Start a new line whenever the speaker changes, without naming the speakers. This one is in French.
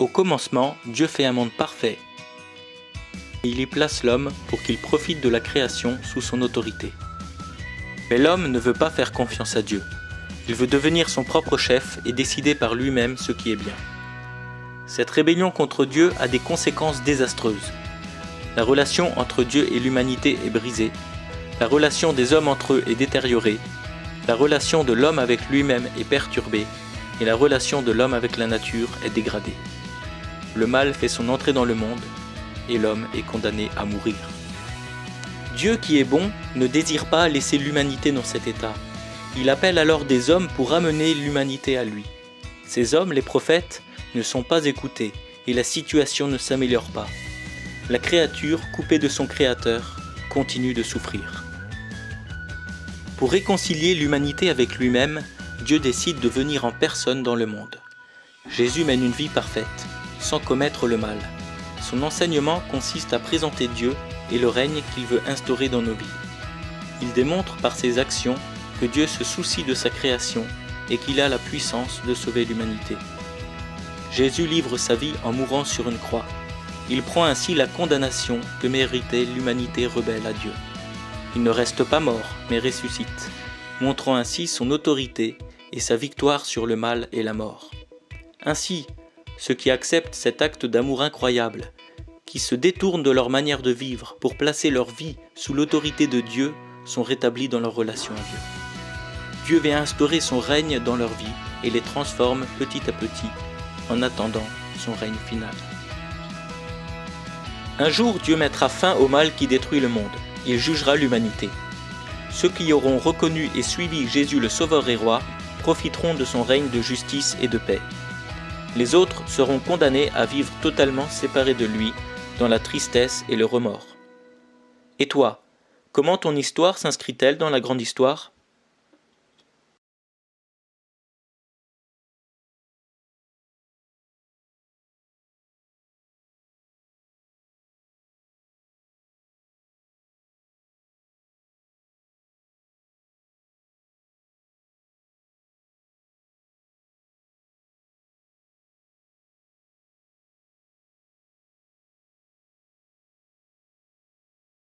Au commencement, Dieu fait un monde parfait. Et il y place l'homme pour qu'il profite de la création sous son autorité. Mais l'homme ne veut pas faire confiance à Dieu. Il veut devenir son propre chef et décider par lui-même ce qui est bien. Cette rébellion contre Dieu a des conséquences désastreuses. La relation entre Dieu et l'humanité est brisée. La relation des hommes entre eux est détériorée. La relation de l'homme avec lui-même est perturbée. Et la relation de l'homme avec la nature est dégradée. Le mal fait son entrée dans le monde et l'homme est condamné à mourir. Dieu qui est bon ne désire pas laisser l'humanité dans cet état. Il appelle alors des hommes pour ramener l'humanité à lui. Ces hommes, les prophètes, ne sont pas écoutés et la situation ne s'améliore pas. La créature, coupée de son créateur, continue de souffrir. Pour réconcilier l'humanité avec lui-même, Dieu décide de venir en personne dans le monde. Jésus mène une vie parfaite, sans commettre le mal. Son enseignement consiste à présenter Dieu et le règne qu'il veut instaurer dans nos vies. Il démontre par ses actions que Dieu se soucie de sa création et qu'il a la puissance de sauver l'humanité. Jésus livre sa vie en mourant sur une croix. Il prend ainsi la condamnation que méritait l'humanité rebelle à Dieu. Il ne reste pas mort, mais ressuscite, montrant ainsi son autorité et sa victoire sur le mal et la mort. Ainsi, ceux qui acceptent cet acte d'amour incroyable, qui se détournent de leur manière de vivre pour placer leur vie sous l'autorité de Dieu, sont rétablis dans leur relation à Dieu. Dieu vient instaurer son règne dans leur vie et les transforme petit à petit en attendant son règne final. Un jour, Dieu mettra fin au mal qui détruit le monde. Il jugera l'humanité. Ceux qui auront reconnu et suivi Jésus le Sauveur et Roi profiteront de son règne de justice et de paix. Les autres seront condamnés à vivre totalement séparés de lui, dans la tristesse et le remords. Et toi, comment ton histoire s'inscrit-elle dans la grande histoire ?